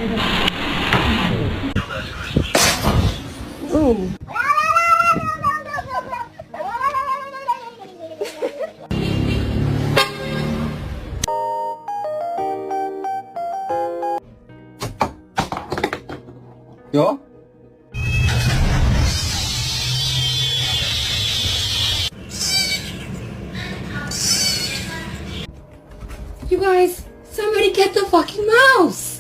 Ooh. Ja? You guys, somebody get the fucking mouse!